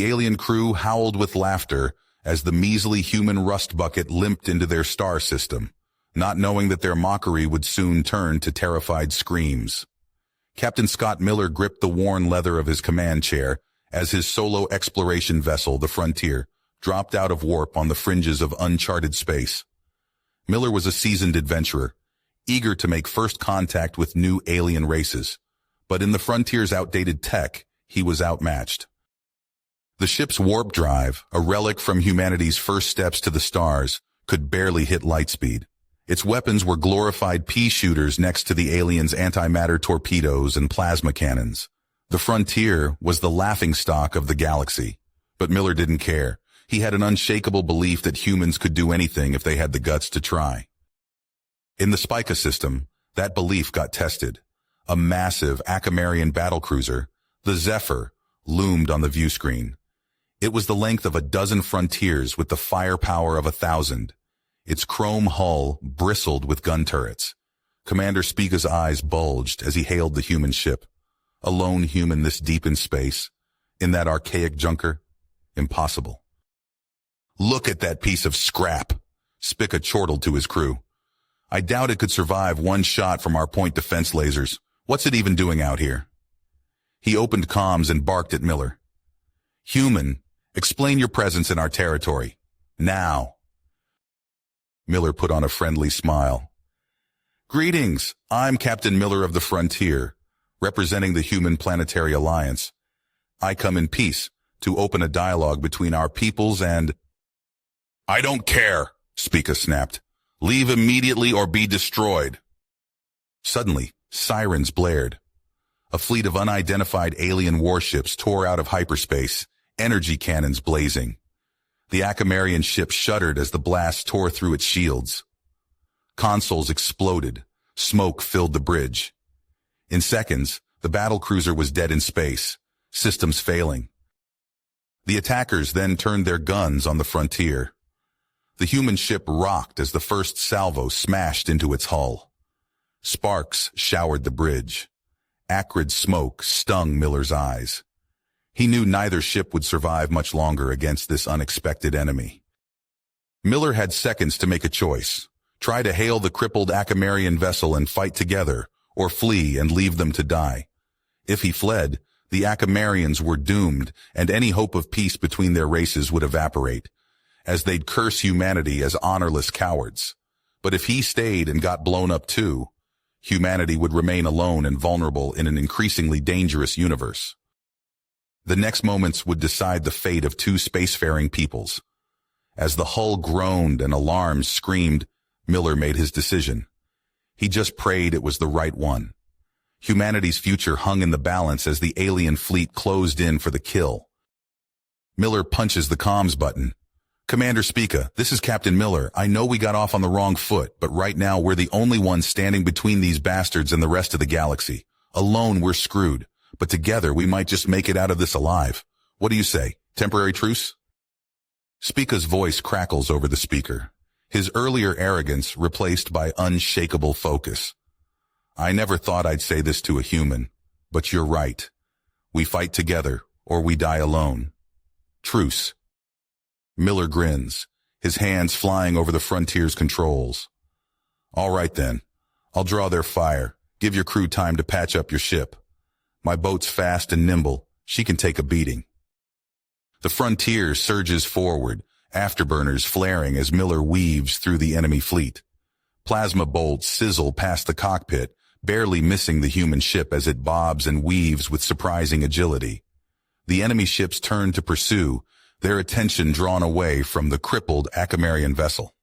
The alien crew howled with laughter as the measly human rust bucket limped into their star system, not knowing that their mockery would soon turn to terrified screams. Captain Scott Miller gripped the worn leather of his command chair as his solo exploration vessel, the Frontier, dropped out of warp on the fringes of uncharted space. Miller was a seasoned adventurer, eager to make first contact with new alien races, but in the Frontier's outdated tech, he was outmatched. The ship's warp drive, a relic from humanity's first steps to the stars, could barely hit light speed. Its weapons were glorified pea shooters next to the aliens' antimatter torpedoes and plasma cannons. The Frontier was the laughingstock of the galaxy, but Miller didn't care. He had an unshakable belief that humans could do anything if they had the guts to try. In the Spica system, that belief got tested. A massive Akamarian battlecruiser, the Zephyr, loomed on the view screen. It was the length of a dozen Frontiers with the firepower of 1,000. Its chrome hull bristled with gun turrets. Commander Spica's eyes bulged as he hailed the human ship. A lone human this deep in space, in that archaic junker? Impossible. "Look at that piece of scrap," Spica chortled to his crew. "I doubt it could survive one shot from our point defense lasers. What's it even doing out here?" He opened comms and barked at Miller. "Human, explain your presence in our territory. Now." Miller put on a friendly smile. "Greetings, I'm Captain Miller of the Frontier, representing the Human Planetary Alliance. I come in peace to open a dialogue between our peoples and—" "I don't care," Spica snapped. "Leave immediately or be destroyed." Suddenly, sirens blared. A fleet of unidentified alien warships tore out of hyperspace, energy cannons blazing. The Akamarian ship shuddered as the blast tore through its shields. Consoles exploded. Smoke filled the bridge. In seconds, the battlecruiser was dead in space, systems failing. The attackers then turned their guns on the Frontier. The human ship rocked as the first salvo smashed into its hull. Sparks showered the bridge. Acrid smoke stung Miller's eyes. He knew neither ship would survive much longer against this unexpected enemy. Miller had seconds to make a choice. Try to hail the crippled Akamarian vessel and fight together, or flee and leave them to die. If he fled, the Akamarians were doomed, and any hope of peace between their races would evaporate, as they'd curse humanity as honorless cowards. But if he stayed and got blown up too, humanity would remain alone and vulnerable in an increasingly dangerous universe. The next moments would decide the fate of two spacefaring peoples. As the hull groaned and alarms screamed, Miller made his decision. He just prayed it was the right one. Humanity's future hung in the balance as the alien fleet closed in for the kill. Miller punches the comms button. "Commander Spica, this is Captain Miller. I know we got off on the wrong foot, but right now we're the only ones standing between these bastards and the rest of the galaxy. Alone we're screwed, but together we might just make it out of this alive. What do you say? Temporary truce?" Spica's voice crackles over the speaker, his earlier arrogance replaced by unshakable focus. "I never thought I'd say this to a human, but you're right. We fight together, or we die alone. Truce." Miller grins, his hands flying over the Frontier's controls. "All right then. I'll draw their fire. Give your crew time to patch up your ship. My boat's fast and nimble. She can take a beating." The Frontier surges forward, afterburners flaring as Miller weaves through the enemy fleet. Plasma bolts sizzle past the cockpit, barely missing the human ship as it bobs and weaves with surprising agility. The enemy ships turn to pursue, their attention drawn away from the crippled Akamarian vessel.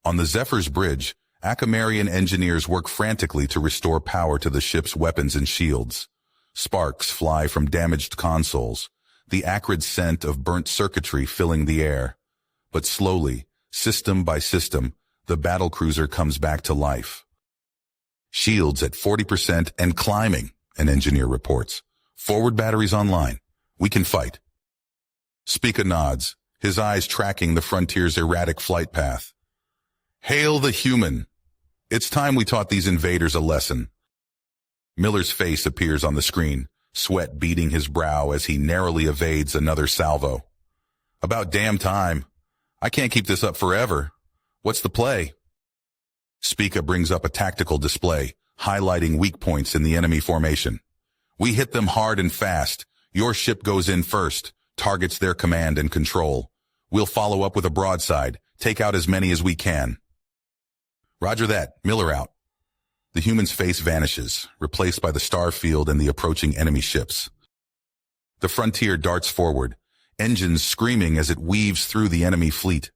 On the Zephyr's bridge, Akamarian engineers work frantically to restore power to the ship's weapons and shields. Sparks fly from damaged consoles, the acrid scent of burnt circuitry filling the air. But slowly, system by system, the battlecruiser comes back to life. "Shields at 40% and climbing," an engineer reports. "Forward batteries online. We can fight." Spica nods, his eyes tracking the Frontier's erratic flight path. "Hail the human! It's time we taught these invaders a lesson." Miller's face appears on the screen, sweat beading his brow as he narrowly evades another salvo. About damn time. I can't keep this up forever. What's the play? Spica brings up a tactical display, highlighting weak points in the enemy formation. We hit them hard and fast. Your ship goes in first, targets their command and control. We'll follow up with a broadside, take out as many as we can. Roger that. Miller out. The human's face vanishes, replaced by the star field and the approaching enemy ships. The Frontier darts forward, engines screaming as it weaves through the enemy fleet.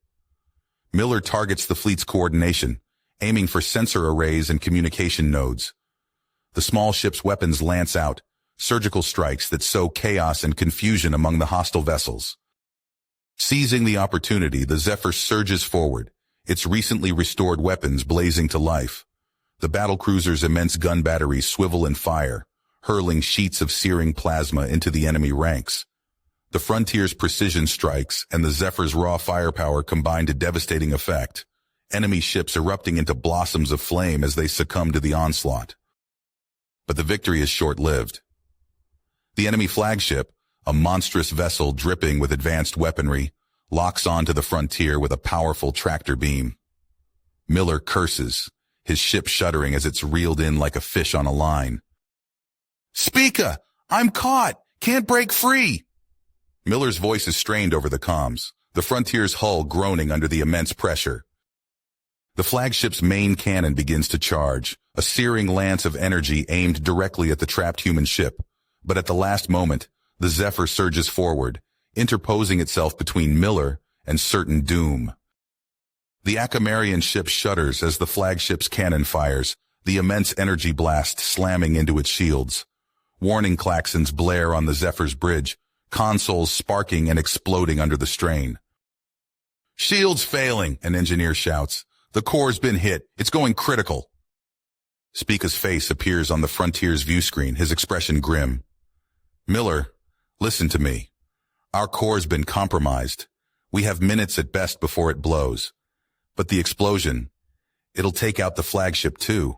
Miller targets the fleet's coordination, aiming for sensor arrays and communication nodes. The small ship's weapons lance out, surgical strikes that sow chaos and confusion among the hostile vessels. Seizing the opportunity, the Zephyr surges forward, its recently restored weapons blazing to life. The battlecruiser's immense gun batteries swivel and fire, hurling sheets of searing plasma into the enemy ranks. The Frontier's precision strikes and the Zephyr's raw firepower combine to devastating effect, enemy ships erupting into blossoms of flame as they succumb to the onslaught. But the victory is short-lived. The enemy flagship, a monstrous vessel dripping with advanced weaponry, locks onto the Frontier with a powerful tractor beam. Miller curses, his ship shuddering as it's reeled in like a fish on a line. Spica! I'm caught! Can't break free! Miller's voice is strained over the comms, the Frontier's hull groaning under the immense pressure. The flagship's main cannon begins to charge, a searing lance of energy aimed directly at the trapped human ship. But at the last moment, the Zephyr surges forward, interposing itself between Miller and certain doom. The Akamarian ship shudders as the flagship's cannon fires, the immense energy blast slamming into its shields. Warning klaxons blare on the Zephyr's bridge, consoles sparking and exploding under the strain. Shields failing, an engineer shouts. The core's been hit. It's going critical. Spica's face appears on the Frontier's view screen, his expression grim. Miller, listen to me. Our core's been compromised. We have minutes at best before it blows. But the explosion, it'll take out the flagship too.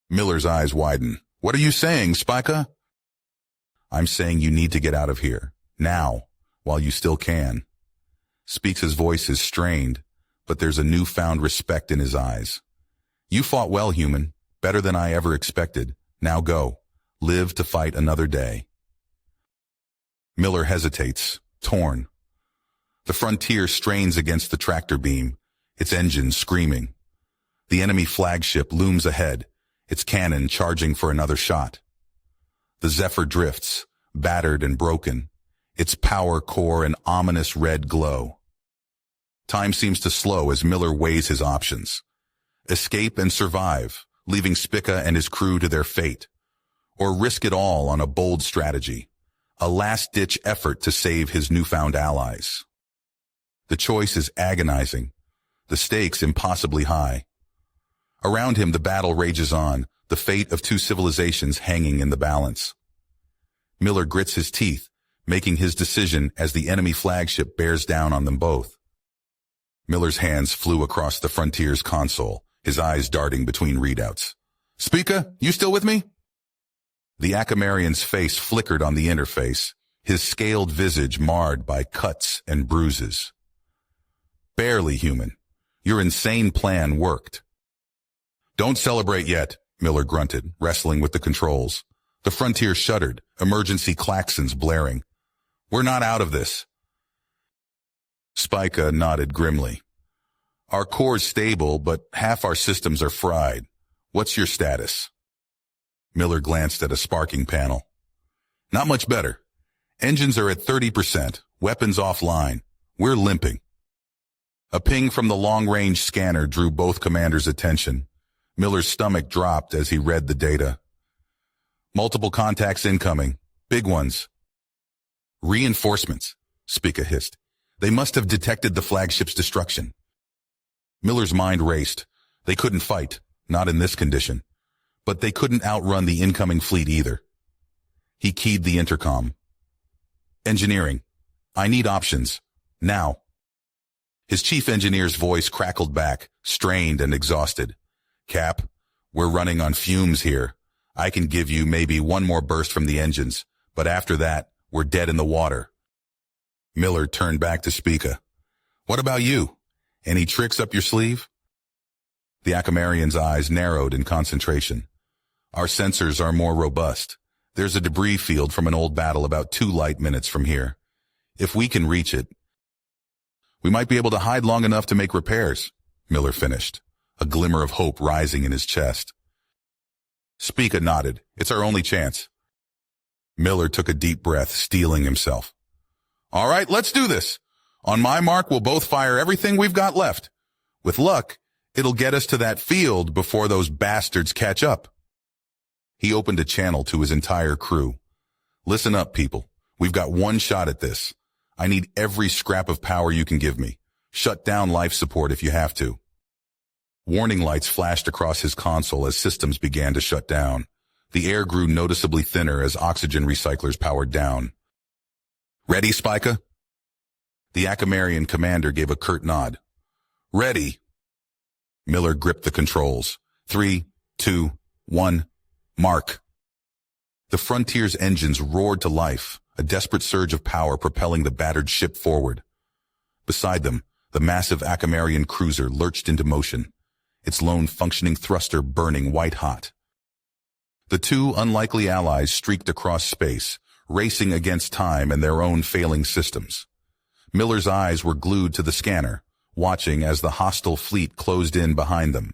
Miller's eyes widen. What are you saying, Spica? I'm saying you need to get out of here, now, while you still can. Spica's voice is strained, but there's a newfound respect in his eyes. You fought well, human, better than I ever expected. Now go. Live to fight another day. Miller hesitates, torn. The Frontier strains against the tractor beam, its engines screaming. The enemy flagship looms ahead, its cannon charging for another shot. The Zephyr drifts, battered and broken, its power core an ominous red glow. Time seems to slow as Miller weighs his options. Escape and survive, leaving Spica and his crew to their fate. Or risk it all on a bold strategy, a last-ditch effort to save his newfound allies. The choice is agonizing, the stakes impossibly high. Around him the battle rages on, the fate of two civilizations hanging in the balance. Miller grits his teeth, making his decision as the enemy flagship bears down on them both. Miller's hands flew across the Frontier's console, his eyes darting between readouts. Spica, you still with me? The Akamarian's face flickered on the interface, his scaled visage marred by cuts and bruises. Barely human. Your insane plan worked. Don't celebrate yet, Miller grunted, wrestling with the controls. The Frontier shuddered, emergency klaxons blaring. We're not out of this. Spica nodded grimly. Our core's stable, but half our systems are fried. What's your status? Miller glanced at a sparking panel. Not much better. Engines are at 30%, weapons offline. We're limping. A ping from the long-range scanner drew both commanders' attention. Miller's stomach dropped as he read the data. Multiple contacts incoming. Big ones. Reinforcements, Spica hissed. They must have detected the flagship's destruction. Miller's mind raced. They couldn't fight, not in this condition. But they couldn't outrun the incoming fleet either. He keyed the intercom. Engineering. I need options. Now. His chief engineer's voice crackled back, strained and exhausted. Cap, we're running on fumes here. I can give you maybe one more burst from the engines, but after that, we're dead in the water. Miller turned back to Spica. What about you? Any tricks up your sleeve? The Akamarian's eyes narrowed in concentration. Our sensors are more robust. There's a debris field from an old battle about 2 light minutes from here. If we can reach it, we might be able to hide long enough to make repairs, Miller finished, a glimmer of hope rising in his chest. Spica nodded. It's our only chance. Miller took a deep breath, steeling himself. All right, let's do this. On my mark, we'll both fire everything we've got left. With luck, it'll get us to that field before those bastards catch up. He opened a channel to his entire crew. Listen up, people. We've got one shot at this. I need every scrap of power you can give me. Shut down life support if you have to. Warning lights flashed across his console as systems began to shut down. The air grew noticeably thinner as oxygen recyclers powered down. Ready, Spica? The Akamarian commander gave a curt nod. Ready. Miller gripped the controls. 3, 2, 1, mark. The Frontier's engines roared to life, a desperate surge of power propelling the battered ship forward. Beside them, the massive Akamarian cruiser lurched into motion, its lone functioning thruster burning white-hot. The two unlikely allies streaked across space, racing against time and their own failing systems. Miller's eyes were glued to the scanner, watching as the hostile fleet closed in behind them.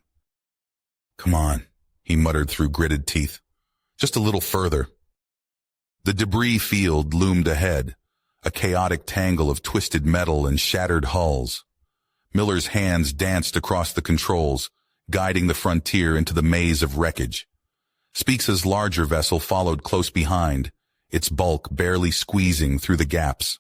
Come on, he muttered through gritted teeth. Just a little further. The debris field loomed ahead, a chaotic tangle of twisted metal and shattered hulls. Miller's hands danced across the controls, guiding the Frontier into the maze of wreckage. Spica's larger vessel followed close behind, its bulk barely squeezing through the gaps.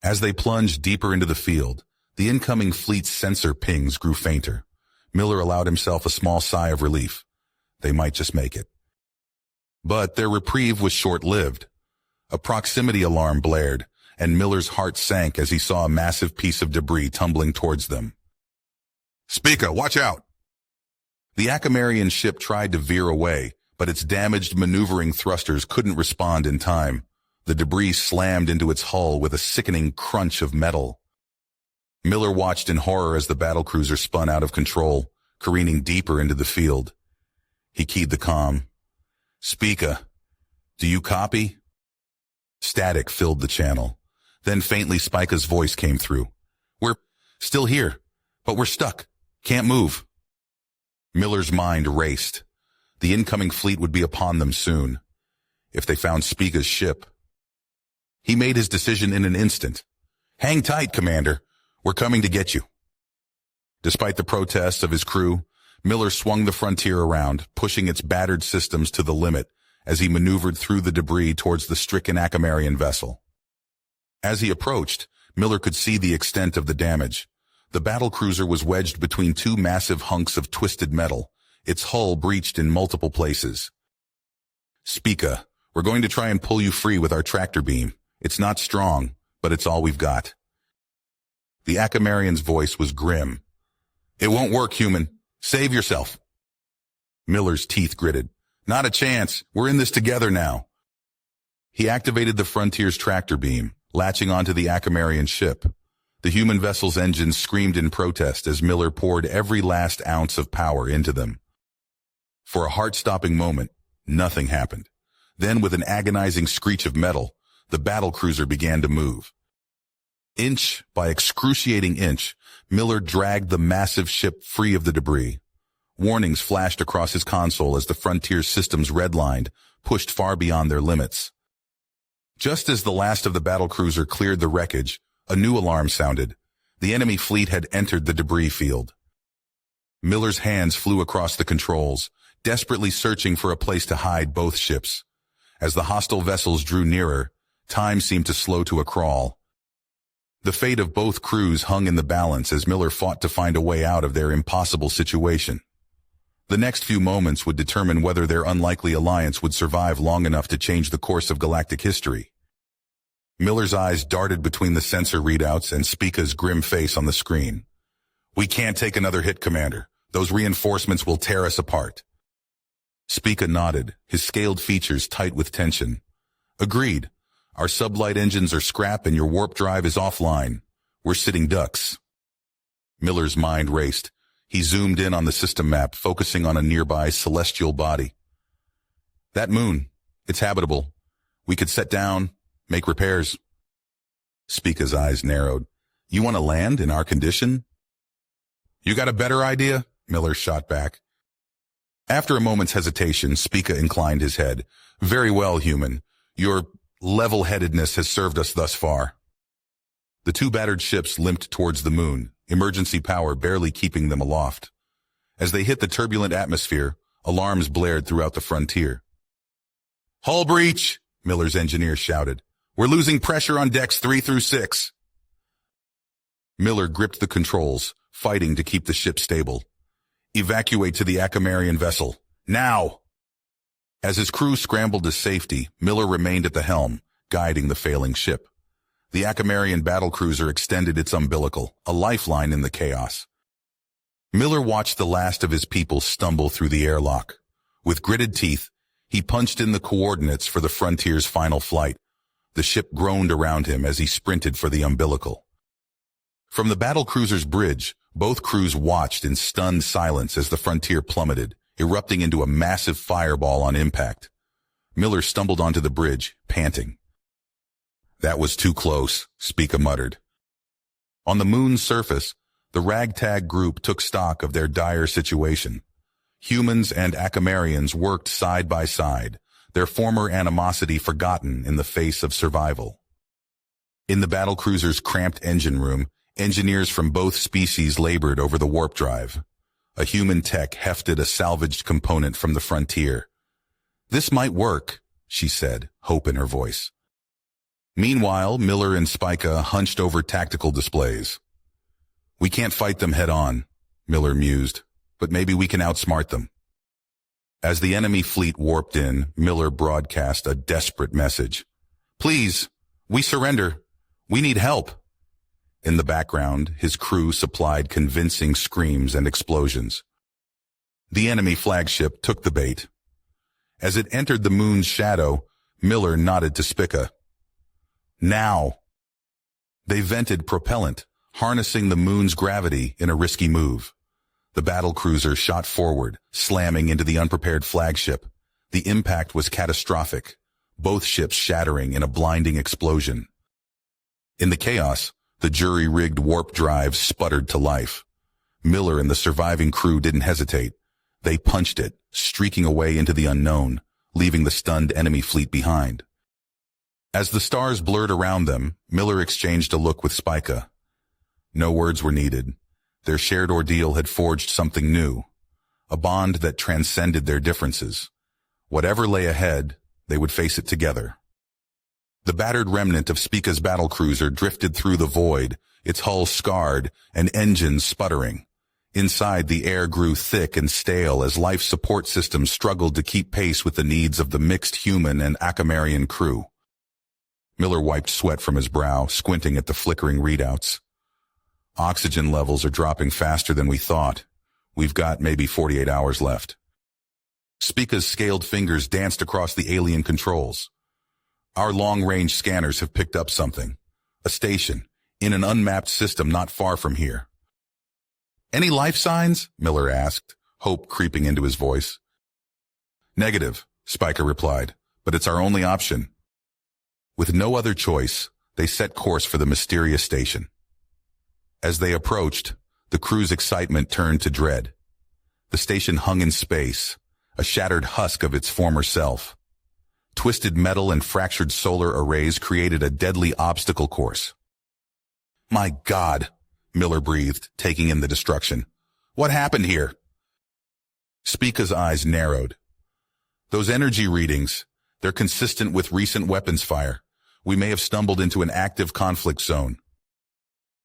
As they plunged deeper into the field, the incoming fleet's sensor pings grew fainter. Miller allowed himself a small sigh of relief. They might just make it. But their reprieve was short-lived. A proximity alarm blared, and Miller's heart sank as he saw a massive piece of debris tumbling towards them. Spica, watch out! The Akamarian ship tried to veer away, but its damaged maneuvering thrusters couldn't respond in time. The debris slammed into its hull with a sickening crunch of metal. Miller watched in horror as the battlecruiser spun out of control, careening deeper into the field. He keyed the comm. Spica, do you copy? Static filled the channel. Then faintly Spica's voice came through. We're still here, but we're stuck. Can't move. Miller's mind raced. The incoming fleet would be upon them soon. If they found Spica's ship. He made his decision in an instant. Hang tight, Commander. We're coming to get you. Despite the protests of his crew, Miller swung the Frontier around, pushing its battered systems to the limit as he maneuvered through the debris towards the stricken Akamarian vessel. As he approached, Miller could see the extent of the damage. The battlecruiser was wedged between two massive hunks of twisted metal, its hull breached in multiple places. Spica, we're going to try and pull you free with our tractor beam. It's not strong, but it's all we've got. The Akamarian's voice was grim. It won't work, human. Save yourself. Miller's teeth gritted. Not a chance. We're in this together now. He activated the Frontier's tractor beam, latching onto the Akamarian ship. The human vessel's engines screamed in protest as Miller poured every last ounce of power into them. For a heart-stopping moment, nothing happened. Then, with an agonizing screech of metal, the battlecruiser began to move. Inch by excruciating inch, Miller dragged the massive ship free of the debris. Warnings flashed across his console as the Frontier's systems redlined, pushed far beyond their limits. Just as the last of the battlecruiser cleared the wreckage, a new alarm sounded. The enemy fleet had entered the debris field. Miller's hands flew across the controls, desperately searching for a place to hide both ships. As the hostile vessels drew nearer, time seemed to slow to a crawl. The fate of both crews hung in the balance as Miller fought to find a way out of their impossible situation. The next few moments would determine whether their unlikely alliance would survive long enough to change the course of galactic history. Miller's eyes darted between the sensor readouts and Spica's grim face on the screen. We can't take another hit, Commander. Those reinforcements will tear us apart. Spica nodded, his scaled features tight with tension. Agreed. Our sublight engines are scrap and your warp drive is offline. We're sitting ducks. Miller's mind raced. He zoomed in on the system map, focusing on a nearby celestial body. That moon, it's habitable. We could set down, make repairs. Spica's eyes narrowed. You want to land in our condition? You got a better idea? Miller shot back. After a moment's hesitation, Spica inclined his head. Very well, human. Your level-headedness has served us thus far. The two battered ships limped towards the moon, emergency power barely keeping them aloft. As they hit the turbulent atmosphere, alarms blared throughout the frontier. Hull breach! Miller's engineer shouted. We're losing pressure on decks 3 through 6. Miller gripped the controls, fighting to keep the ship stable. Evacuate to the Acamarian vessel. Now! As his crew scrambled to safety, Miller remained at the helm, guiding the failing ship. The Acamarian battlecruiser extended its umbilical, a lifeline in the chaos. Miller watched the last of his people stumble through the airlock. With gritted teeth, he punched in the coordinates for the Frontier's final flight. The ship groaned around him as he sprinted for the umbilical. From the battlecruiser's bridge, both crews watched in stunned silence as the Frontier plummeted, erupting into a massive fireball on impact. Miller stumbled onto the bridge, panting. That was too close, Spica muttered. On the moon's surface, the ragtag group took stock of their dire situation. Humans and Acamarians worked side by side, their former animosity forgotten in the face of survival. In the battlecruiser's cramped engine room, engineers from both species labored over the warp drive. A human tech hefted a salvaged component from the Frontier. This might work, she said, hope in her voice. Meanwhile, Miller and Spica hunched over tactical displays. We can't fight them head-on, Miller mused, but maybe we can outsmart them. As the enemy fleet warped in, Miller broadcast a desperate message. Please, we surrender. We need help. In the background, his crew supplied convincing screams and explosions. The enemy flagship took the bait. As it entered the moon's shadow, Miller nodded to Spica. Now! They vented propellant, harnessing the moon's gravity in a risky move. The battlecruiser shot forward, slamming into the unprepared flagship. The impact was catastrophic, both ships shattering in a blinding explosion. In the chaos, the jury-rigged warp drive sputtered to life. Miller and the surviving crew didn't hesitate. They punched it, streaking away into the unknown, leaving the stunned enemy fleet behind. As the stars blurred around them, Miller exchanged a look with Spica. No words were needed. Their shared ordeal had forged something new, a bond that transcended their differences. Whatever lay ahead, they would face it together. The battered remnant of Spica's battlecruiser drifted through the void, its hull scarred and engines sputtering. Inside, the air grew thick and stale as life support systems struggled to keep pace with the needs of the mixed human and Acamarian crew. Miller wiped sweat from his brow, squinting at the flickering readouts. Oxygen levels are dropping faster than we thought. We've got maybe 48 hours left. Spica's scaled fingers danced across the alien controls. Our long-range scanners have picked up something. A station, in an unmapped system not far from here. Any life signs? Miller asked, hope creeping into his voice. Negative, Spica replied, but it's our only option. With no other choice, they set course for the mysterious station. As they approached, the crew's excitement turned to dread. The station hung in space, a shattered husk of its former self. Twisted metal and fractured solar arrays created a deadly obstacle course. My God, Miller breathed, taking in the destruction. What happened here? Spica's eyes narrowed. Those energy readings, they're consistent with recent weapons fire. We may have stumbled into an active conflict zone.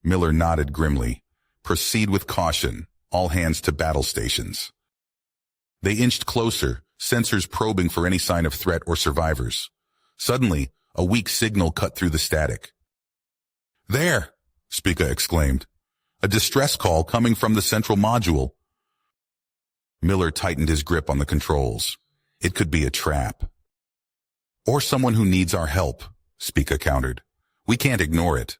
Miller nodded grimly. Proceed with caution. All hands to battle stations. They inched closer, sensors probing for any sign of threat or survivors. Suddenly, a weak signal cut through the static. There, Spica exclaimed. A distress call coming from the central module. Miller tightened his grip on the controls. It could be a trap. Or someone who needs our help, Spica countered. We can't ignore it.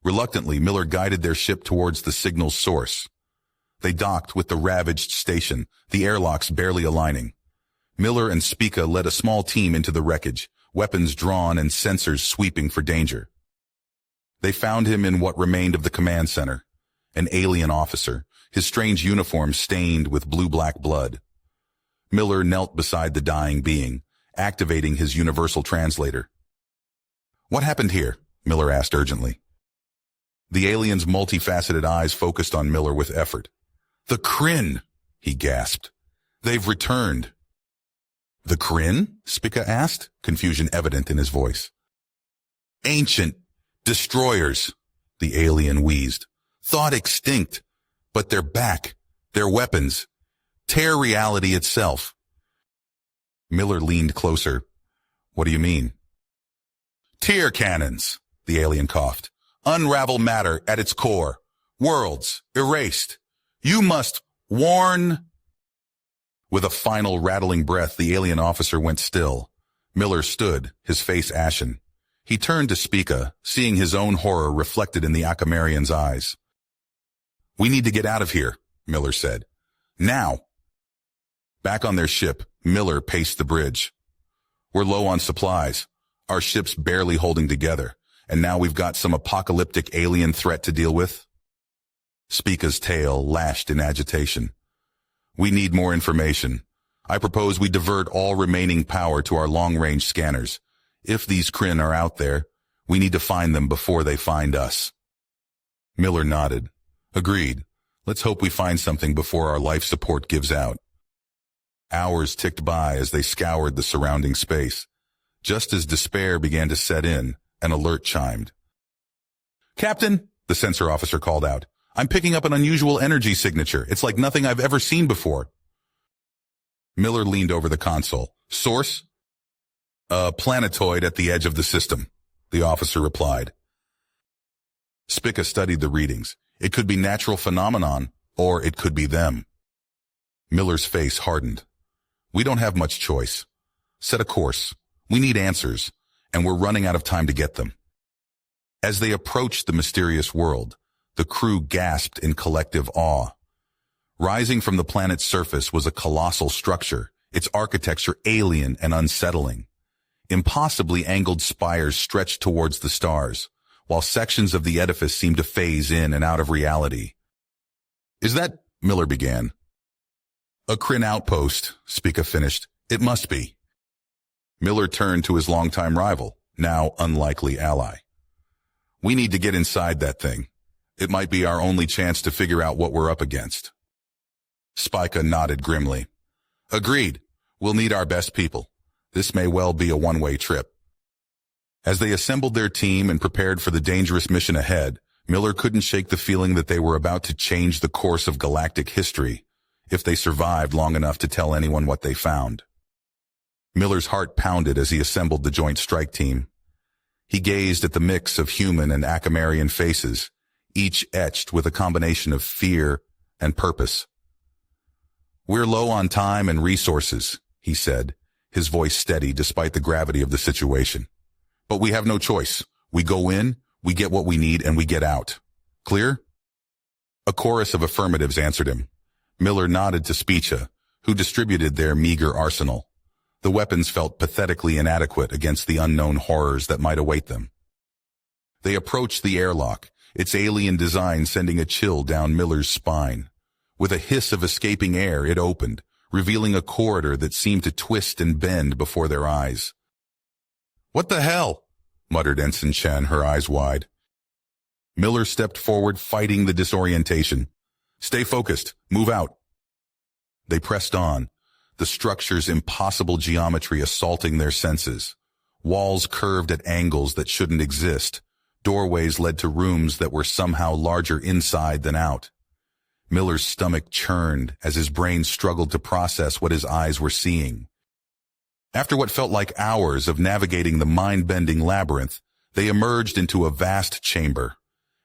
Reluctantly, Miller guided their ship towards the signal's source. They docked with the ravaged station, the airlocks barely aligning. Miller and Spica led a small team into the wreckage, weapons drawn and sensors sweeping for danger. They found him in what remained of the command center, an alien officer, his strange uniform stained with blue-black blood. Miller knelt beside the dying being, activating his universal translator. What happened here? Miller asked urgently. The alien's multifaceted eyes focused on Miller with effort. The Kryn, he gasped. They've returned. The Kryn? Spica asked, confusion evident in his voice. Ancient destroyers, the alien wheezed. Thought extinct, but they're back. Their weapons tear reality itself. Miller leaned closer. What do you mean? Tear cannons, the alien coughed. Unravel matter at its core. Worlds erased. You must warn. With a final rattling breath, the alien officer went still. Miller stood, his face ashen. He turned to Spica, seeing his own horror reflected in the Akamarian's eyes. We need to get out of here, Miller said. Now. Back on their ship, Miller paced the bridge. We're low on supplies, our ship's barely holding together, and now we've got some apocalyptic alien threat to deal with. Spica's tail lashed in agitation. We need more information. I propose we divert all remaining power to our long-range scanners. If these Kryn are out there, we need to find them before they find us. Miller nodded. Agreed. Let's hope we find something before our life support gives out. Hours ticked by as they scoured the surrounding space. Just as despair began to set in, an alert chimed. Captain, the sensor officer called out. I'm picking up an unusual energy signature. It's like nothing I've ever seen before. Miller leaned over the console. Source? A planetoid at the edge of the system, the officer replied. Spica studied the readings. It could be natural phenomenon, or it could be them. Miller's face hardened. We don't have much choice. Set a course. We need answers, and we're running out of time to get them. As they approached the mysterious world, the crew gasped in collective awe. Rising from the planet's surface was a colossal structure, its architecture alien and unsettling. Impossibly angled spires stretched towards the stars, while sections of the edifice seemed to phase in and out of reality. Is that, Miller began. A Kryn outpost, Spica finished. It must be. Miller turned to his longtime rival, now unlikely ally. We need to get inside that thing. It might be our only chance to figure out what we're up against. Spica nodded grimly. Agreed. We'll need our best people. This may well be a one-way trip. As they assembled their team and prepared for the dangerous mission ahead, Miller couldn't shake the feeling that they were about to change the course of galactic history, if they survived long enough to tell anyone what they found. Miller's heart pounded as he assembled the joint strike team. He gazed at the mix of human and Akamarian faces, each etched with a combination of fear and purpose. We're low on time and resources, he said, his voice steady despite the gravity of the situation. But we have no choice. We go in, we get what we need, and we get out. Clear? A chorus of affirmatives answered him. Miller nodded to Spica, who distributed their meager arsenal. The weapons felt pathetically inadequate against the unknown horrors that might await them. They approached the airlock, its alien design sending a chill down Miller's spine. With a hiss of escaping air, it opened, revealing a corridor that seemed to twist and bend before their eyes. What the hell? Muttered Ensign Chen, her eyes wide. Miller stepped forward, fighting the disorientation. Stay focused. Move out. They pressed on, the structure's impossible geometry assaulting their senses. Walls curved at angles that shouldn't exist. Doorways led to rooms that were somehow larger inside than out. Miller's stomach churned as his brain struggled to process what his eyes were seeing. After what felt like hours of navigating the mind-bending labyrinth, they emerged into a vast chamber.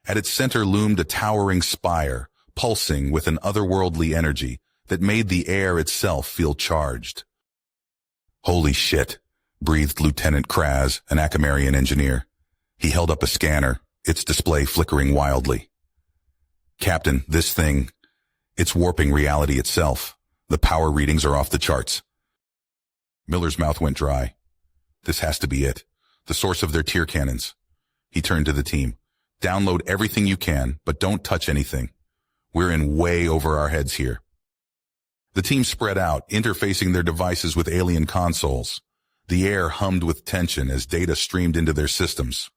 At its center loomed a towering spire, pulsing with an otherworldly energy that made the air itself feel charged. Holy shit, breathed Lieutenant Kraz, an Akamarian engineer. He held up a scanner, its display flickering wildly. Captain, this thing, it's warping reality itself. The power readings are off the charts. Miller's mouth went dry. This has to be it. The source of their tear cannons. He turned to the team. Download everything you can, but don't touch anything. We're in way over our heads here. The team spread out, interfacing their devices with alien consoles. The air hummed with tension as data streamed into their systems.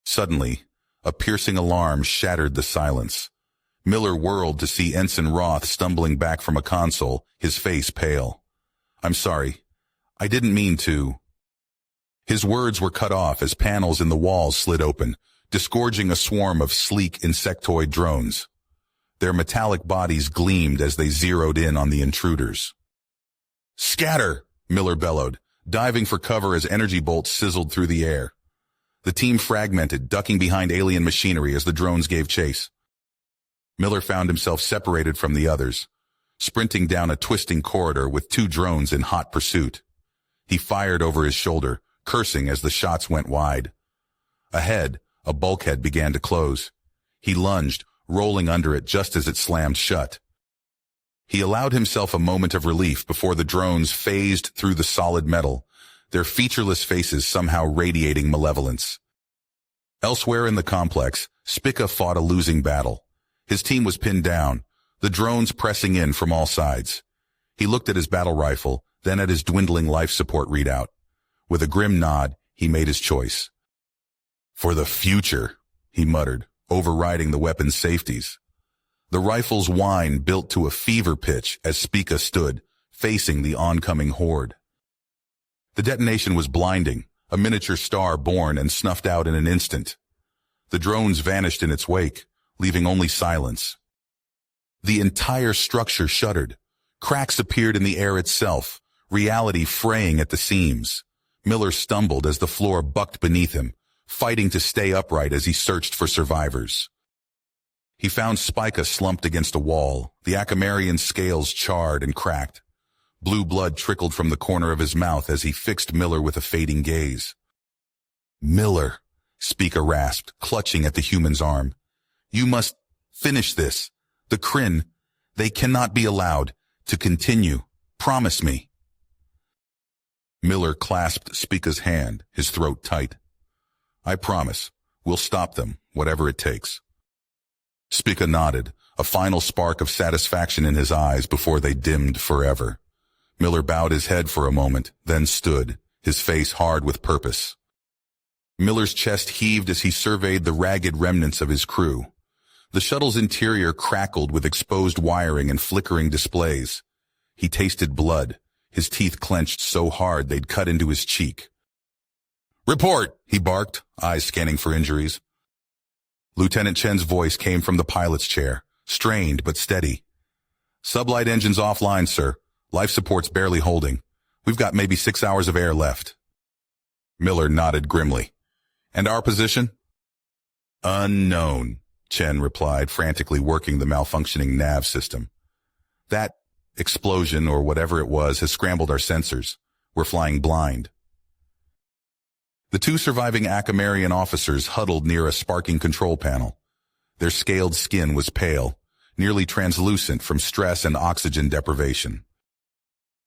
Suddenly, a piercing alarm shattered the silence. Miller whirled to see Ensign Roth stumbling back from a console, his face pale. "I'm sorry. I didn't mean to." His words were cut off as panels in the walls slid open, disgorging a swarm of sleek insectoid drones. Their metallic bodies gleamed as they zeroed in on the intruders. "Scatter!" Miller bellowed, diving for cover as energy bolts sizzled through the air. The team fragmented, ducking behind alien machinery as the drones gave chase. Miller found himself separated from the others, sprinting down a twisting corridor with 2 drones in hot pursuit. He fired over his shoulder, cursing as the shots went wide. Ahead, a bulkhead began to close. He lunged, rolling under it just as it slammed shut. He allowed himself a moment of relief before the drones phased through the solid metal, their featureless faces somehow radiating malevolence. Elsewhere in the complex, Spica fought a losing battle. His team was pinned down, the drones pressing in from all sides. He looked at his battle rifle, then at his dwindling life support readout. With a grim nod, he made his choice. "For the future," he muttered, overriding the weapon's safeties. The rifle's whine built to a fever pitch as Spica stood, facing the oncoming horde. The detonation was blinding, a miniature star born and snuffed out in an instant. The drones vanished in its wake, leaving only silence. The entire structure shuddered. Cracks appeared in the air itself, reality fraying at the seams. Miller stumbled as the floor bucked beneath him, fighting to stay upright as he searched for survivors. He found Spica slumped against a wall, the Akamarian's scales charred and cracked. Blue blood trickled from the corner of his mouth as he fixed Miller with a fading gaze. "Miller," Spica rasped, clutching at the human's arm. "You must finish this. The Kryn, they cannot be allowed to continue. Promise me." Miller clasped Spica's hand, his throat tight. "I promise. We'll stop them, whatever it takes." Spica nodded, a final spark of satisfaction in his eyes before they dimmed forever. Miller bowed his head for a moment, then stood, his face hard with purpose. Miller's chest heaved as he surveyed the ragged remnants of his crew. The shuttle's interior crackled with exposed wiring and flickering displays. He tasted blood, his teeth clenched so hard they'd cut into his cheek. "Report!" he barked, eyes scanning for injuries. Lieutenant Chen's voice came from the pilot's chair, strained but steady. "Sublight engines offline, sir. Life support's barely holding. We've got maybe 6 hours of air left." Miller nodded grimly. "And our position?" "Unknown," Chen replied, frantically working the malfunctioning nav system. "That explosion, or whatever it was, has scrambled our sensors. We're flying blind." The 2 surviving Akamarian officers huddled near a sparking control panel. Their scaled skin was pale, nearly translucent from stress and oxygen deprivation.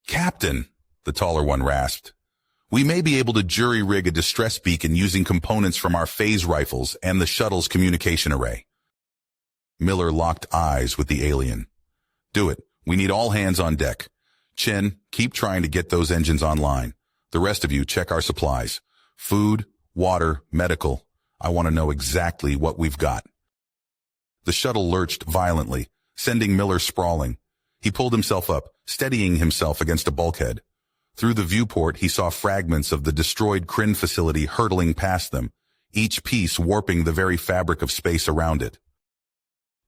"Captain," the taller one rasped, "we may be able to jury-rig a distress beacon using components from our phase rifles and the shuttle's communication array." Miller locked eyes with the alien. "Do it. We need all hands on deck. Chen, keep trying to get those engines online. The rest of you check our supplies. Food, water, medical. I want to know exactly what we've got." The shuttle lurched violently, sending Miller sprawling. He pulled himself up, steadying himself against a bulkhead. Through the viewport, he saw fragments of the destroyed Kryn facility hurtling past them, each piece warping the very fabric of space around it.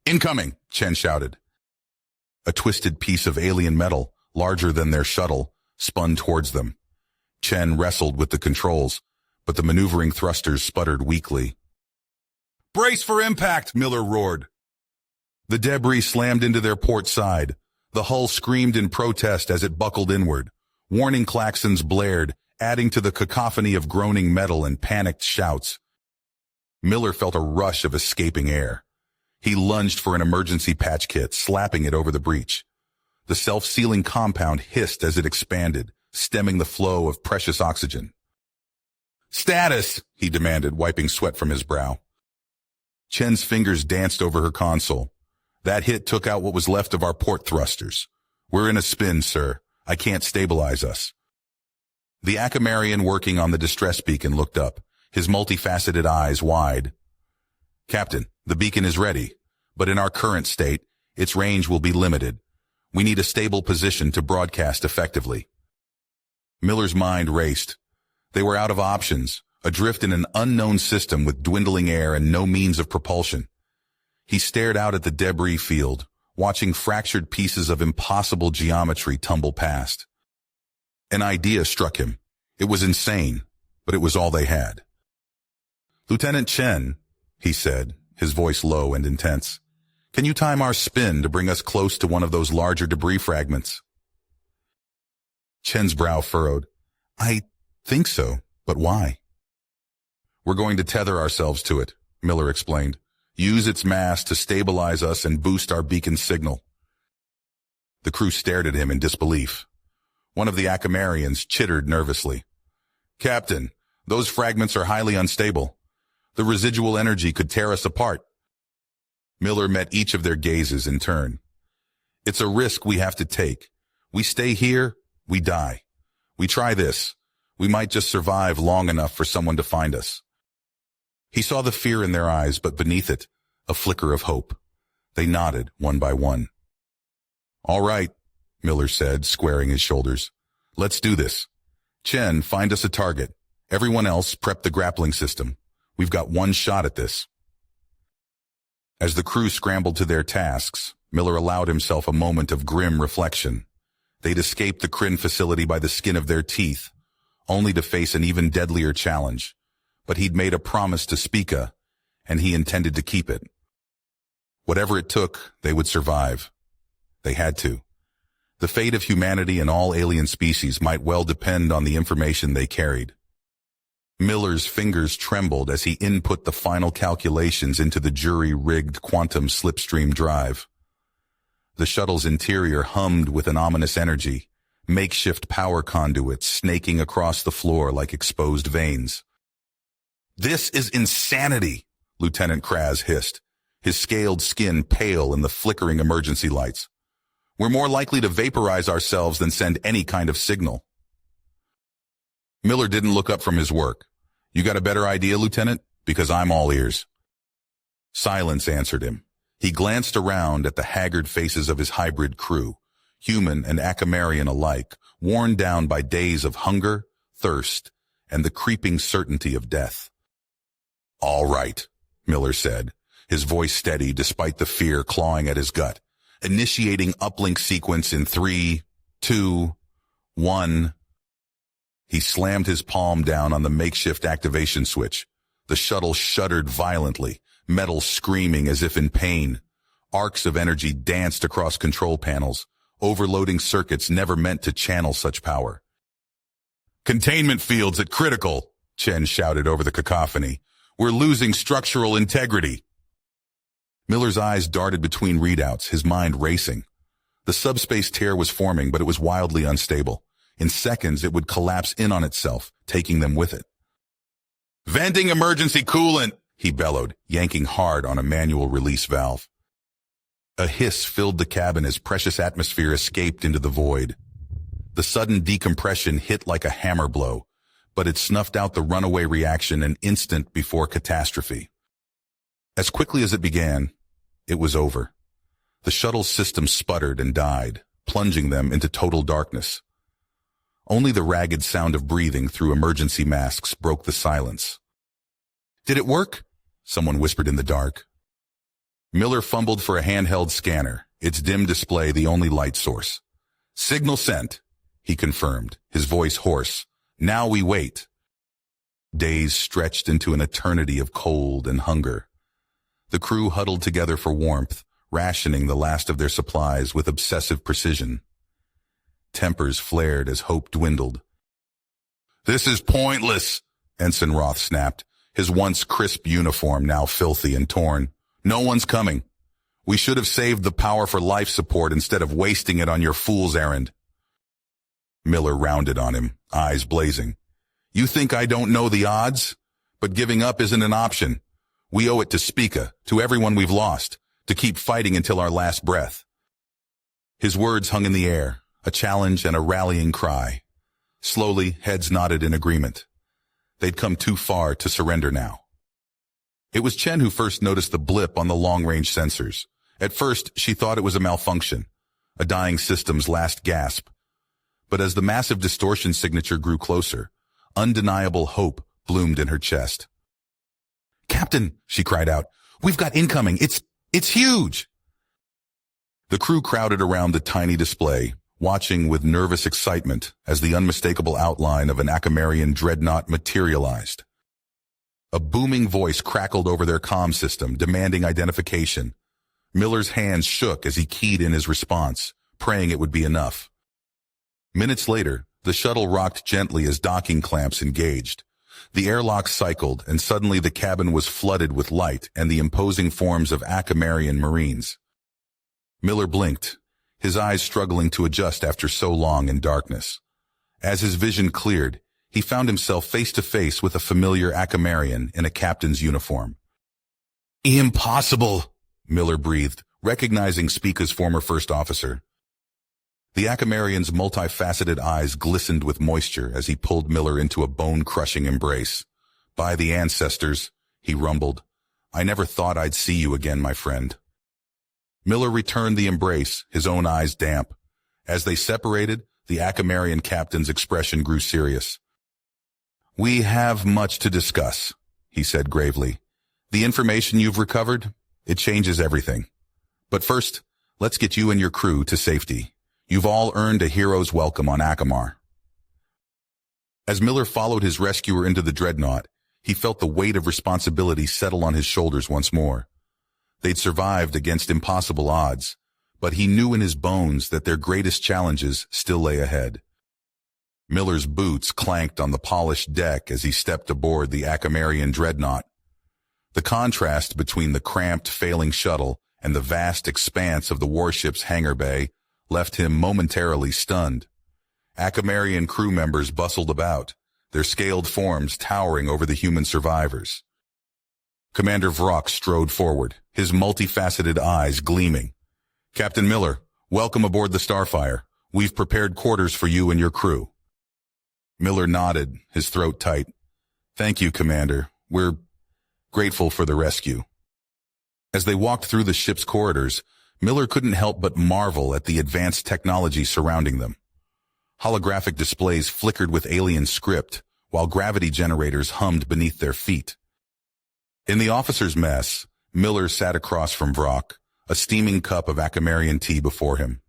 "Incoming!" Chen shouted. A twisted piece of alien metal, larger than their shuttle, spun towards them. Chen wrestled with the controls, but the maneuvering thrusters sputtered weakly. "Brace for impact!" Miller roared. The debris slammed into their port side. The hull screamed in protest as it buckled inward. Warning klaxons blared, adding to the cacophony of groaning metal and panicked shouts. Miller felt a rush of escaping air. He lunged for an emergency patch kit, slapping it over the breach. The self-sealing compound hissed as it expanded, stemming the flow of precious oxygen. "Status!" he demanded, wiping sweat from his brow. Chen's fingers danced over her console. "That hit took out what was left of our port thrusters. We're in a spin, sir. I can't stabilize us." The Akamarian working on the distress beacon looked up, his multifaceted eyes wide. "Captain, the beacon is ready, but in our current state, its range will be limited. We need a stable position to broadcast effectively." Miller's mind raced. They were out of options, adrift in an unknown system with dwindling air and no means of propulsion. He stared out at the debris field, watching fractured pieces of impossible geometry tumble past. An idea struck him. It was insane, but it was all they had. "Lieutenant Chen," he said, his voice low and intense, "can you time our spin to bring us close to one of those larger debris fragments?" Chen's brow furrowed. "I think so, but why?" "We're going to tether ourselves to it," Miller explained. "Use its mass to stabilize us and boost our beacon signal." The crew stared at him in disbelief. One of the Akamarians chittered nervously. "Captain, those fragments are highly unstable. The residual energy could tear us apart." Miller met each of their gazes in turn. "It's a risk we have to take. We stay here, we die. We try this. We might just survive long enough for someone to find us." He saw the fear in their eyes, but beneath it, a flicker of hope. They nodded, one by one. "All right," Miller said, squaring his shoulders. "Let's do this. Chen, find us a target. Everyone else, prep the grappling system. We've got one shot at this." As the crew scrambled to their tasks, Miller allowed himself a moment of grim reflection. They'd escaped the Kryn facility by the skin of their teeth, only to face an even deadlier challenge. But he'd made a promise to Spica, and he intended to keep it. Whatever it took, they would survive. They had to. The fate of humanity and all alien species might well depend on the information they carried. Miller's fingers trembled as he input the final calculations into the jury-rigged quantum slipstream drive. The shuttle's interior hummed with an ominous energy, makeshift power conduits snaking across the floor like exposed veins. "This is insanity," Lieutenant Kraz hissed, his scaled skin pale in the flickering emergency lights. "We're more likely to vaporize ourselves than send any kind of signal." Miller didn't look up from his work. "You got a better idea, Lieutenant? Because I'm all ears." Silence answered him. He glanced around at the haggard faces of his hybrid crew, human and Akamarian alike, worn down by days of hunger, thirst, and the creeping certainty of death. "All right," Miller said, his voice steady despite the fear clawing at his gut. "Initiating uplink sequence in 3, 2, 1. He slammed his palm down on the makeshift activation switch. The shuttle shuddered violently, metal screaming as if in pain. Arcs of energy danced across control panels, overloading circuits never meant to channel such power. "Containment fields at critical," Chen shouted over the cacophony. "We're losing structural integrity." Miller's eyes darted between readouts, his mind racing. The subspace tear was forming, but it was wildly unstable. In seconds, it would collapse in on itself, taking them with it. "Venting emergency coolant," he bellowed, yanking hard on a manual release valve. A hiss filled the cabin as precious atmosphere escaped into the void. The sudden decompression hit like a hammer blow, but it snuffed out the runaway reaction an instant before catastrophe. As quickly as it began, it was over. The shuttle's system sputtered and died, plunging them into total darkness. Only the ragged sound of breathing through emergency masks broke the silence. "Did it work?" someone whispered in the dark. Miller fumbled for a handheld scanner, its dim display the only light source. "Signal sent," he confirmed, his voice hoarse. "Now we wait." Days stretched into an eternity of cold and hunger. The crew huddled together for warmth, rationing the last of their supplies with obsessive precision. Tempers flared as hope dwindled. "This is pointless," Ensign Roth snapped, his once crisp uniform now filthy and torn. "No one's coming. We should have saved the power for life support instead of wasting it on your fool's errand." Miller rounded on him, eyes blazing. "You think I don't know the odds? But giving up isn't an option. We owe it to Spica, to everyone we've lost, to keep fighting until our last breath." His words hung in the air, a challenge and a rallying cry. Slowly, heads nodded in agreement. They'd come too far to surrender now. It was Chen who first noticed the blip on the long-range sensors. At first, she thought it was a malfunction, a dying system's last gasp. But as the massive distortion signature grew closer, undeniable hope bloomed in her chest. "Captain," she cried out, "we've got incoming. It's huge!" The crew crowded around the tiny display, watching with nervous excitement as the unmistakable outline of an Akamarian dreadnought materialized. A booming voice crackled over their comm system, demanding identification. Miller's hands shook as he keyed in his response, praying it would be enough. Minutes later, the shuttle rocked gently as docking clamps engaged. The airlock cycled, and suddenly the cabin was flooded with light and the imposing forms of Akamarian Marines. Miller blinked, his eyes struggling to adjust after so long in darkness. As his vision cleared, he found himself face to face with a familiar Akamarian in a captain's uniform. "Impossible," Miller breathed, recognizing Spica's former first officer. The Akamarian's multifaceted eyes glistened with moisture as he pulled Miller into a bone-crushing embrace. "By the ancestors," he rumbled, "I never thought I'd see you again, my friend." Miller returned the embrace, his own eyes damp. As they separated, the Akamarian captain's expression grew serious. "We have much to discuss," he said gravely. "The information you've recovered, it changes everything. But first, let's get you and your crew to safety. You've all earned a hero's welcome on Akamar." As Miller followed his rescuer into the dreadnought, he felt the weight of responsibility settle on his shoulders once more. They'd survived against impossible odds, but he knew in his bones that their greatest challenges still lay ahead. Miller's boots clanked on the polished deck as he stepped aboard the Akamarian dreadnought. The contrast between the cramped, failing shuttle and the vast expanse of the warship's hangar bay left him momentarily stunned. Akamarian crew members bustled about, their scaled forms towering over the human survivors. Commander Vrock strode forward, his multifaceted eyes gleaming. "Captain Miller, welcome aboard the Starfire. We've prepared quarters for you and your crew." Miller nodded, his throat tight. "Thank you, Commander. We're grateful for the rescue." As they walked through the ship's corridors, Miller couldn't help but marvel at the advanced technology surrounding them. Holographic displays flickered with alien script, while gravity generators hummed beneath their feet. In the officers' mess, Miller sat across from Vrock, a steaming cup of Akamarian tea before him.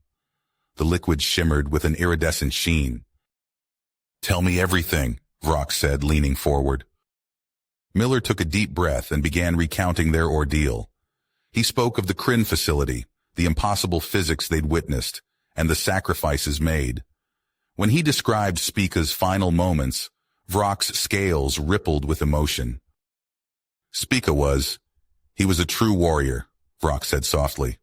The liquid shimmered with an iridescent sheen. "Tell me everything," Vrock said, leaning forward. Miller took a deep breath and began recounting their ordeal. He spoke of the Kryn facility, the impossible physics they'd witnessed, and the sacrifices made. When he described Spica's final moments, Vrock's scales rippled with emotion. Spica he was a true warrior, Vrock said softly.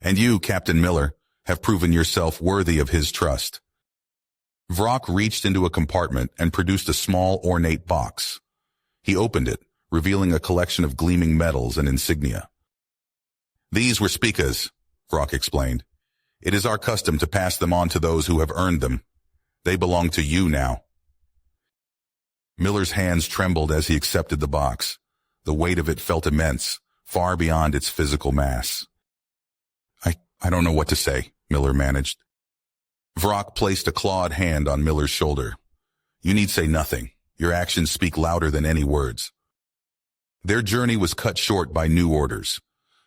And you, Captain Miller, have proven yourself worthy of his trust. Vrock reached into a compartment and produced a small, ornate box. He opened it, revealing a collection of gleaming metals and insignia. "These were Spica's," Vrock explained. "It is our custom to pass them on to those who have earned them. They belong to you now." Miller's hands trembled as he accepted the box. The weight of it felt immense, far beyond its physical mass. I don't know what to say," Miller managed. Vrock placed a clawed hand on Miller's shoulder. "You need say nothing. Your actions speak louder than any words." Their journey was cut short by new orders.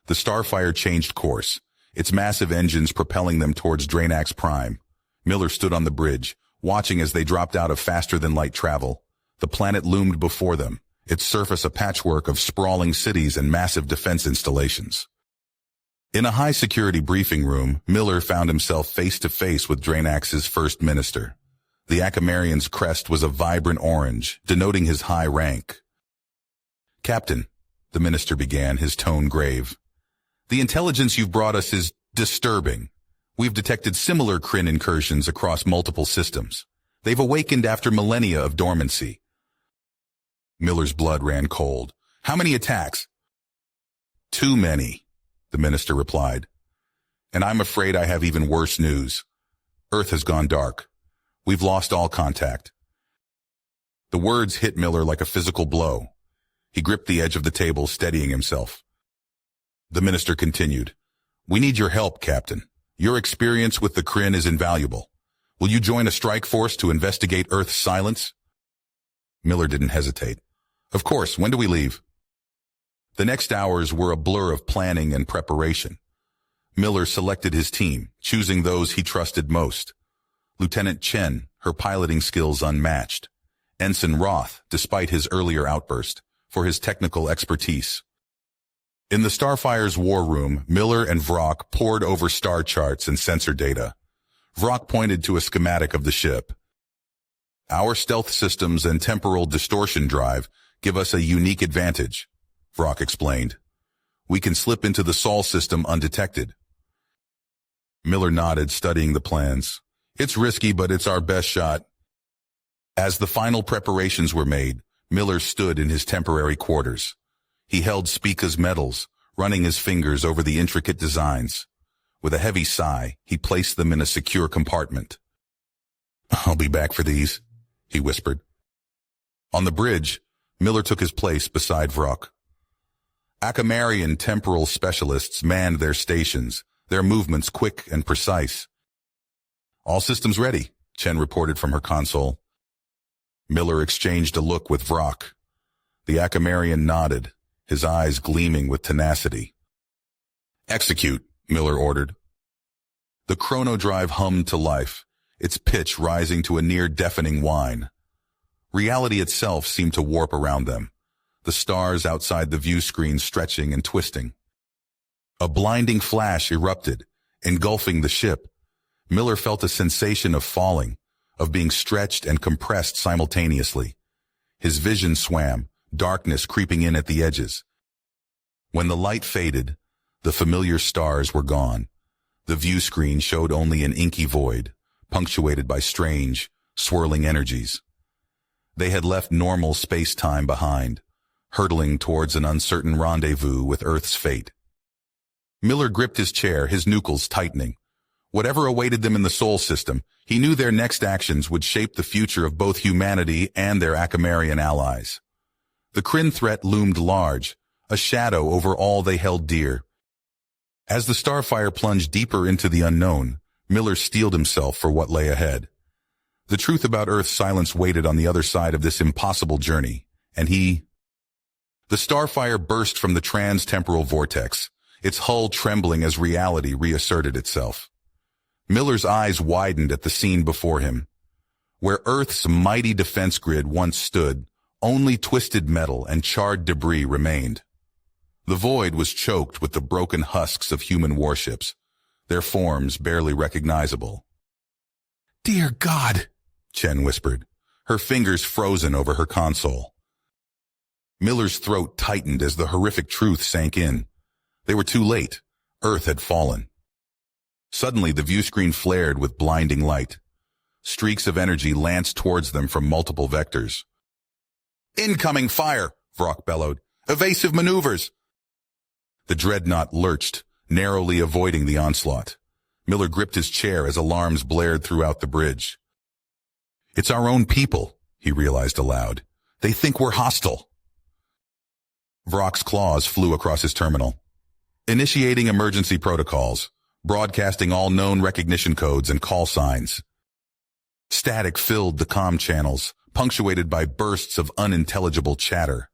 The Starfire changed course, its massive engines propelling them towards Draenax Prime. Miller stood on the bridge, watching as they dropped out of faster-than-light travel. The planet loomed before them, its surface a patchwork of sprawling cities and massive defense installations. In a high-security briefing room, Miller found himself face-to-face with Draenax's first minister. The Akamarian's crest was a vibrant orange, denoting his high rank. "Captain," the minister began, his tone grave, "the intelligence you've brought us is disturbing. We've detected similar Kryn incursions across multiple systems. They've awakened after millennia of dormancy." Miller's blood ran cold. "How many attacks?" "Too many," the minister replied. "And I'm afraid I have even worse news. Earth has gone dark. We've lost all contact." The words hit Miller like a physical blow. He gripped the edge of the table, steadying himself. The minister continued, "We need your help, Captain. Your experience with the Kryn is invaluable. Will you join a strike force to investigate Earth's silence?" Miller didn't hesitate. "Of course, when do we leave?" The next hours were a blur of planning and preparation. Miller selected his team, choosing those he trusted most. Lieutenant Chen, her piloting skills unmatched. Ensign Roth, despite his earlier outburst, for his technical expertise. In the Starfire's war room, Miller and Vrock pored over star charts and sensor data. Vrock pointed to a schematic of the ship. "Our stealth systems and temporal distortion drive give us a unique advantage," Vrock explained. "We can slip into the Sol system undetected." Miller nodded, studying the plans. "It's risky, but it's our best shot." As the final preparations were made, Miller stood in his temporary quarters. He held Spica's medals, running his fingers over the intricate designs. With a heavy sigh, he placed them in a secure compartment. "I'll be back for these," he whispered. On the bridge, Miller took his place beside Vrock. Akamarian temporal specialists manned their stations, their movements quick and precise. "All systems ready," Chen reported from her console. Miller exchanged a look with Vrock. The Akamarian nodded, his eyes gleaming with tenacity. "Execute," Miller ordered. The chronodrive hummed to life, its pitch rising to a near-deafening whine. Reality itself seemed to warp around them, the stars outside the view screen stretching and twisting. A blinding flash erupted, engulfing the ship. Miller felt a sensation of falling, of being stretched and compressed simultaneously. His vision swam, darkness creeping in at the edges. When the light faded, the familiar stars were gone. The view screen showed only an inky void, punctuated by strange, swirling energies. They had left normal space-time behind, hurtling towards an uncertain rendezvous with Earth's fate. Miller gripped his chair, his knuckles tightening. Whatever awaited them in the Sol system, he knew their next actions would shape the future of both humanity and their Akamarian allies. The Kryn threat loomed large, a shadow over all they held dear. As the Starfire plunged deeper into the unknown, Miller steeled himself for what lay ahead. The truth about Earth's silence waited on the other side of this impossible journey, and he... The Starfire burst from the trans-temporal vortex, its hull trembling as reality reasserted itself. Miller's eyes widened at the scene before him. Where Earth's mighty defense grid once stood, only twisted metal and charred debris remained. The void was choked with the broken husks of human warships, their forms barely recognizable. "Dear God," Chen whispered, her fingers frozen over her console. Miller's throat tightened as the horrific truth sank in. They were too late. Earth had fallen. Suddenly, the view screen flared with blinding light. Streaks of energy lanced towards them from multiple vectors. "Incoming fire!" Vrock bellowed. "Evasive maneuvers!" The dreadnought lurched, narrowly avoiding the onslaught. Miller gripped his chair as alarms blared throughout the bridge. "It's our own people," he realized aloud. "They think we're hostile." Vrock's claws flew across his terminal. "Initiating emergency protocols. Broadcasting all known recognition codes and call signs." Static filled the comm channels, punctuated by bursts of unintelligible chatter.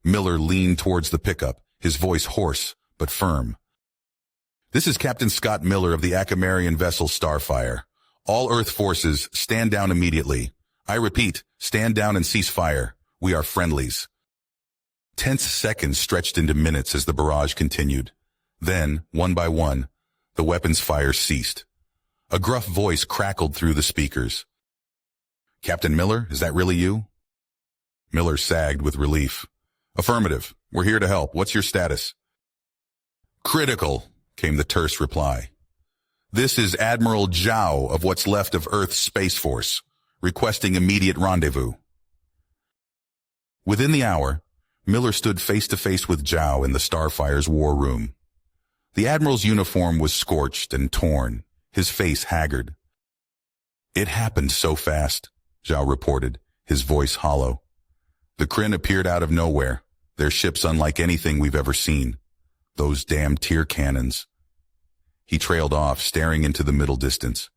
Miller leaned towards the pickup, his voice hoarse but firm. "This is Captain Scott Miller of the Akamarian vessel Starfire. All Earth forces, stand down immediately. I repeat, stand down and cease fire. We are friendlies." Tense seconds stretched into minutes as the barrage continued. Then, one by one, the weapons fire ceased. A gruff voice crackled through the speakers. "Captain Miller, is that really you?" Miller sagged with relief. "Affirmative. We're here to help. What's your status?" "Critical," came the terse reply. "This is Admiral Zhao of what's left of Earth's Space Force, requesting immediate rendezvous." Within the hour, Miller stood face-to-face with Zhao in the Starfire's war room. The Admiral's uniform was scorched and torn, his face haggard. "It happened so fast," Zhao reported, his voice hollow. "The Kryn appeared out of nowhere, their ships unlike anything we've ever seen. Those damn tear cannons." He trailed off, staring into the middle distance.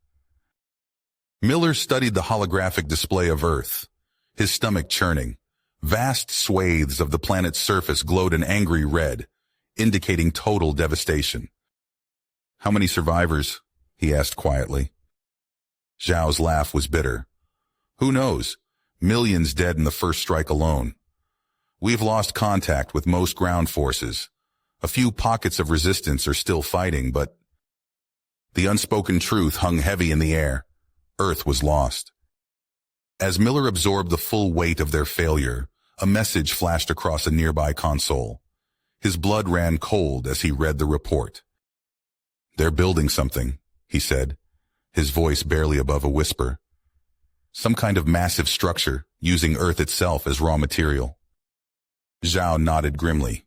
Miller studied the holographic display of Earth, his stomach churning. Vast swathes of the planet's surface glowed an angry red, indicating total devastation. "How many survivors?" he asked quietly. Zhao's laugh was bitter. "Who knows? Millions dead in the first strike alone. We've lost contact with most ground forces. A few pockets of resistance are still fighting, but..." The unspoken truth hung heavy in the air. Earth was lost. As Miller absorbed the full weight of their failure, a message flashed across a nearby console. His blood ran cold as he read the report. "They're building something," he said, his voice barely above a whisper. "Some kind of massive structure, using Earth itself as raw material." Zhao nodded grimly.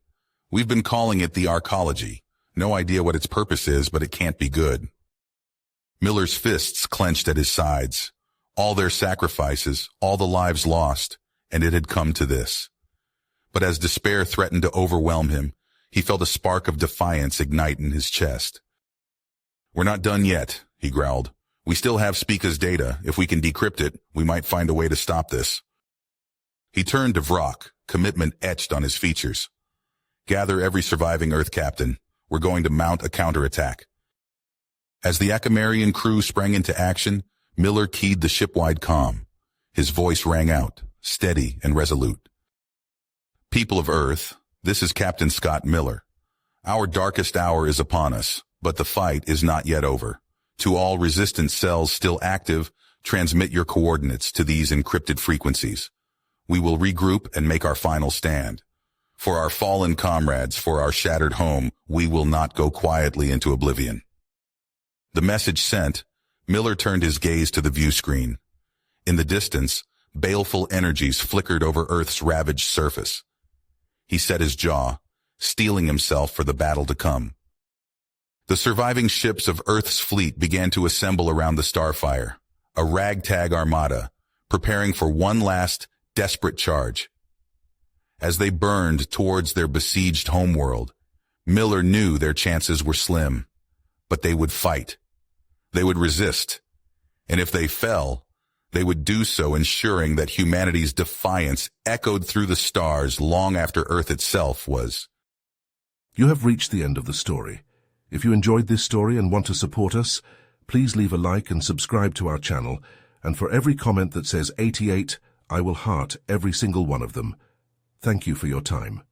"We've been calling it the Arcology. No idea what its purpose is, but it can't be good." Miller's fists clenched at his sides. All their sacrifices, all the lives lost, and it had come to this. But as despair threatened to overwhelm him, he felt a spark of defiance ignite in his chest. "We're not done yet," he growled. "We still have Spica's data. If we can decrypt it, we might find a way to stop this." He turned to Vrock, commitment etched on his features. "Gather every surviving Earth captain. We're going to mount a counterattack." As the Akamarian crew sprang into action, Miller keyed the ship-wide comm. His voice rang out, steady and resolute. "People of Earth, this is Captain Scott Miller. Our darkest hour is upon us, but the fight is not yet over. To all resistance cells still active, transmit your coordinates to these encrypted frequencies. We will regroup and make our final stand. For our fallen comrades, for our shattered home, we will not go quietly into oblivion." The message sent, Miller turned his gaze to the view screen. In the distance, baleful energies flickered over Earth's ravaged surface. He set his jaw, steeling himself for the battle to come. The surviving ships of Earth's fleet began to assemble around the Starfire, a ragtag armada, preparing for one last, desperate charge. As they burned towards their besieged homeworld, Miller knew their chances were slim. But they would fight. They would resist. And if they fell, they would do so ensuring that humanity's defiance echoed through the stars long after Earth itself was. You have reached the end of the story. If you enjoyed this story and want to support us, please leave a like and subscribe to our channel, and for every comment that says 88, I will heart every single one of them. Thank you for your time.